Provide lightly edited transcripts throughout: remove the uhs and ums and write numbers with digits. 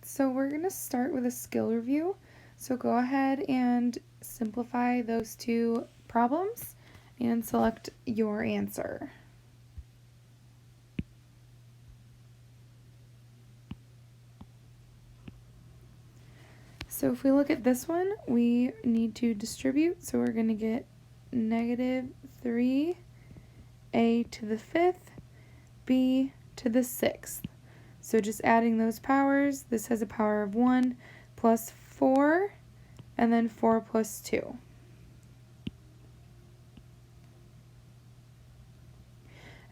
So we're going to start with a skill review. So go ahead and simplify those two problems and select your answer. So if we look at this one, we need to distribute. So we're going to get negative 3a to the 5th, b to the 6th. So just adding those powers, this has a power of 1 plus 4, and then 4 plus 2.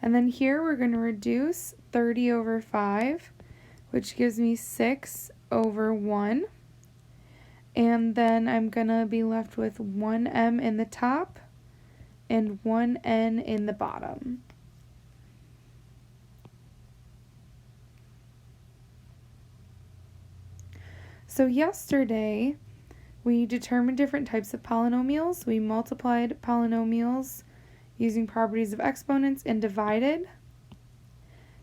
And then here we're going to reduce 30 over 5, which gives me 6 over 1. And then I'm going to be left with 1m in the top and 1n in the bottom. So yesterday, we determined different types of polynomials. We multiplied polynomials using properties of exponents and divided.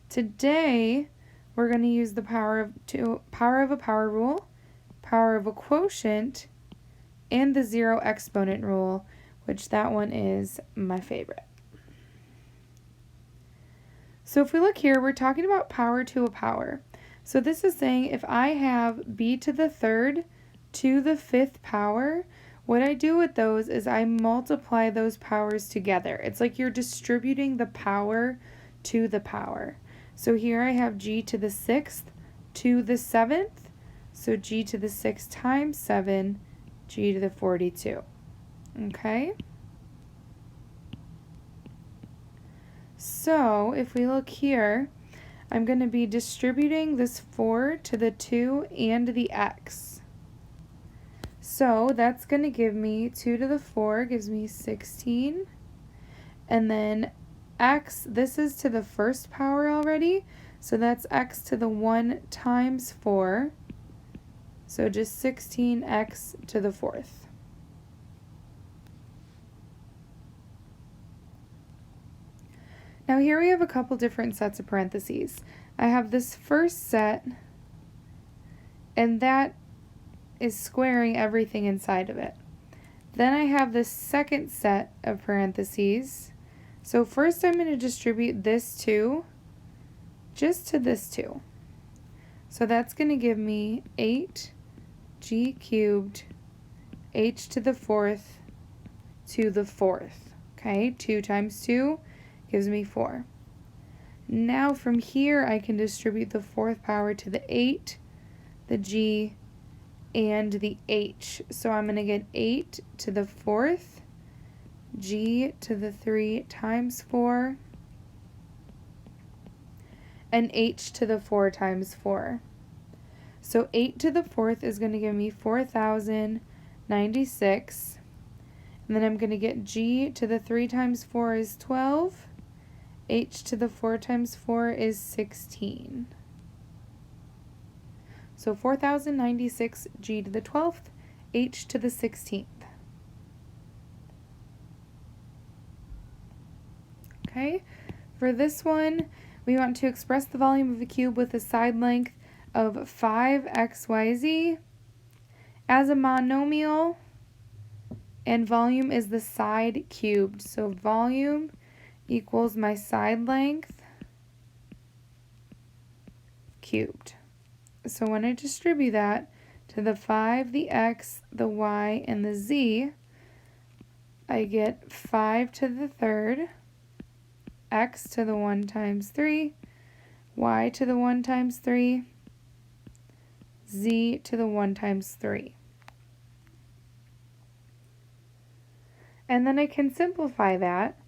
Today, we're going to use the power of a power rule, power of a quotient, and the zero exponent rule, which that one is my favorite. So if we look here, we're talking about power to a power. So this is saying if I have b to the 3rd to the 5th power, what I do with those is I multiply those powers together. It's like you're distributing the power to the power. So here I have g to the 6th to the 7th. So g to the 6th times 7, g to the 42. Okay? So if we look here, I'm going to be distributing this 4 to the 2 and the x. So that's going to give me 2 to the 4 gives me 16. And then x, this is to the first power already. So that's x to the 1 times 4. So just 16x to the 4th. Now here we have a couple different sets of parentheses. I have this first set, and that is squaring everything inside of it. Then I have this second set of parentheses. So first I'm going to distribute this 2 just to this 2. So that's going to give me 8g cubed h to the 4th to the 4th. Okay, 2 times 2 gives me 4. Now from here I can distribute the 4th power to the 8, the g, and the h. So I'm going to get 8 to the 4th, g to the 3 times 4, and h to the 4 times 4. So 8 to the 4th is going to give me 4,096. And then I'm going to get g to the 3 times 4 is 12. H to the 4 times 4 is 16. So 4,096 g to the 12th, h to the 16th. Okay, for this one, we want to express the volume of a cube with a side length of 5xyz as a monomial, and volume is the side cubed. So volume equals my side length cubed. So when I distribute that to the 5, the x, the y, and the z, I get 5 to the 3rd, x to the 1 times 3, y to the 1 times 3, z to the 1 times 3. And then I can simplify that.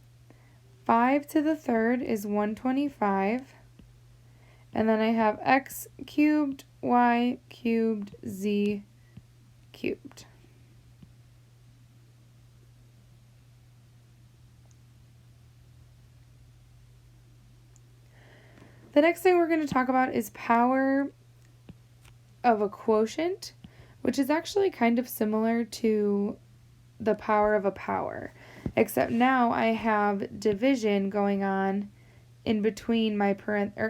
5 to the 3rd is 125. And then I have x cubed, y cubed, z cubed. The next thing we're going to talk about is power of a quotient, which is actually kind of similar to the power of a power, except now I have division going on in between my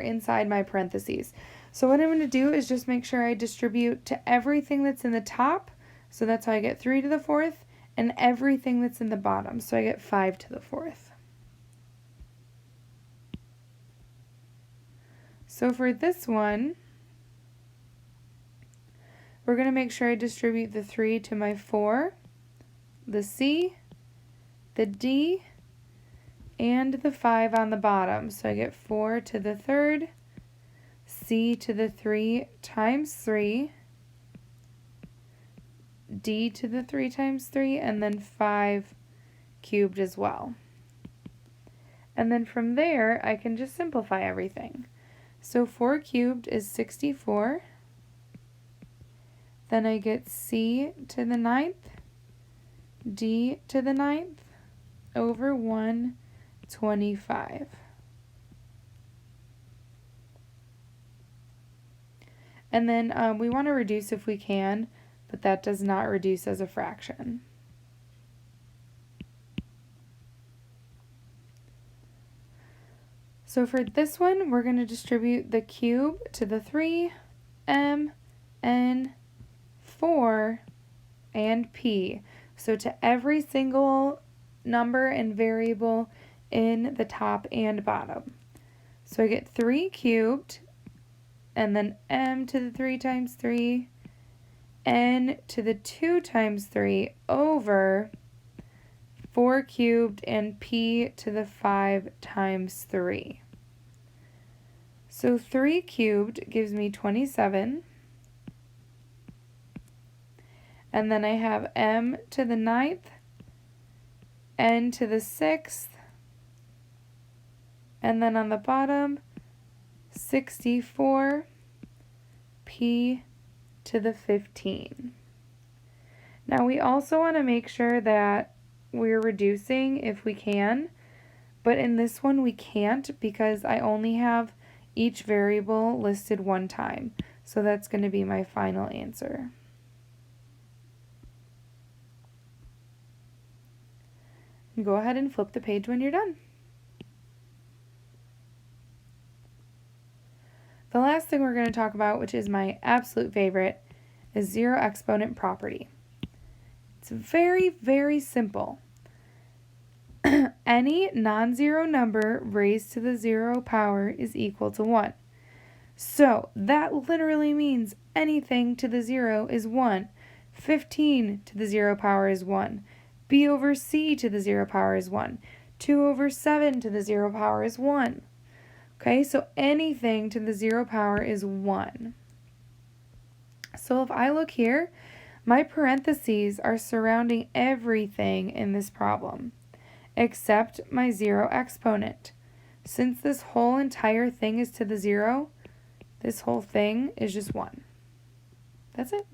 inside my parentheses. So what I'm going to do is just make sure I distribute to everything that's in the top. So that's how I get 3 to the 4th, and everything that's in the bottom. So I get 5 to the 4th. So for this one, we're going to make sure I distribute the 3 to my 4, the C, the D, and the 5 on the bottom. So I get 4 to the 3rd, C to the 3 times 3, D to the 3 times 3, and then 5 cubed as well. And then from there, I can just simplify everything. So 4 cubed is 64. Then I get C to the 9th, D to the 9th, over 125. And then we want to reduce if we can, but that does not reduce as a fraction. So for this one, we're going to distribute the cube to the 3, M, N, 4, and P. So to every single number and variable in the top and bottom. So I get 3 cubed, and then M to the 3 times 3, N to the 2 times 3 over 4 cubed and P to the 5 times 3. So 3 cubed gives me 27. And then I have M to the 9th, N to the 6th, and then on the bottom, 64, P to the 15. Now we also want to make sure that we're reducing if we can, but in this one we can't because I only have each variable listed one time. So that's going to be my final answer. Go ahead and flip the page when you're done. The last thing we're going to talk about, which is my absolute favorite, is zero exponent property. It's very, very simple. Any non-zero number raised to the 0 power is equal to 1. So that literally means anything to the 0 is 1. 15 to the 0 power is 1. B over C to the 0 power is 1. 2 over 7 to the 0 power is 1. Okay, so anything to the 0 power is 1. So if I look here, my parentheses are surrounding everything in this problem, except my 0 exponent. Since this whole entire thing is to the 0, this whole thing is just 1. That's it.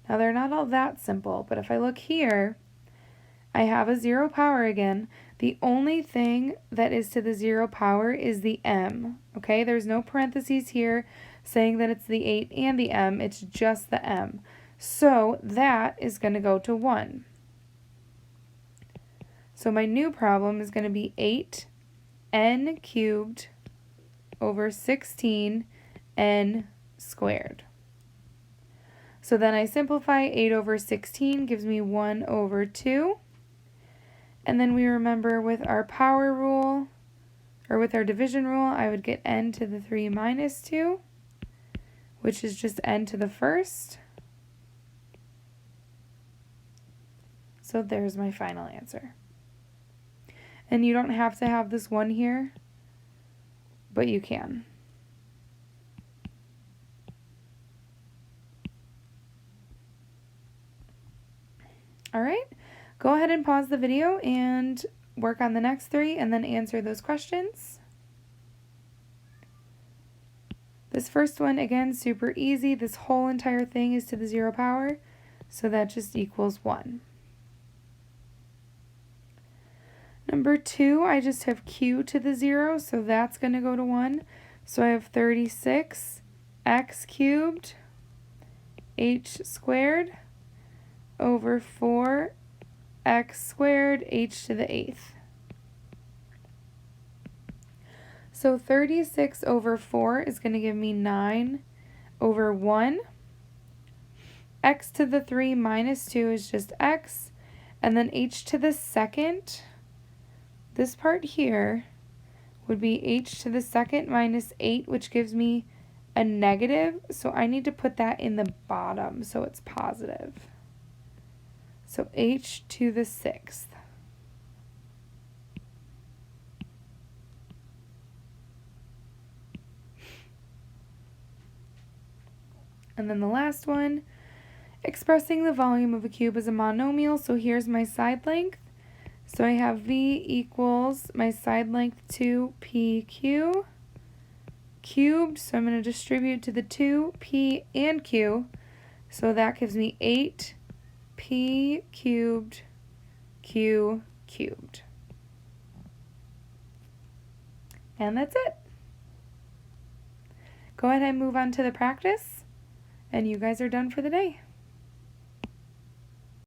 Now they're not all that simple, but if I look here, I have a 0 power again. The only thing that is to the 0 power is the m. Okay, there's no parentheses here saying that it's the 8 and the m, it's just the m. So that is going to go to 1. So my new problem is going to be 8n cubed over 16n squared. So then I simplify. 8 over 16 gives me 1 over 2. And then we remember with our power rule, or with our division rule, I would get n to the 3 minus 2, which is just n to the first. So there's my final answer. And you don't have to have this 1 here, but you can. All right, go ahead and pause the video and work on the next 3 and then answer those questions. This first one, again, super easy. This whole entire thing is to the 0 power, so that just equals 1. Number 2, I just have q to the 0, so that's going to go to 1. So I have 36 x cubed h squared over 4 x squared h to the 8th. So 36 over 4 is going to give me 9 over 1. X to the 3 minus 2 is just x. And then h to the second, this part here, would be h to the second minus 8, which gives me a negative. So I need to put that in the bottom so it's positive. So h to the 6th. And then the last one, expressing the volume of a cube as a monomial. So here's my side length. So I have v equals my side length 2pq cubed. So I'm going to distribute to the 2, p, and q. So that gives me 8p cubed q cubed. And that's it. Go ahead and move on to the practice, and you guys are done for the day.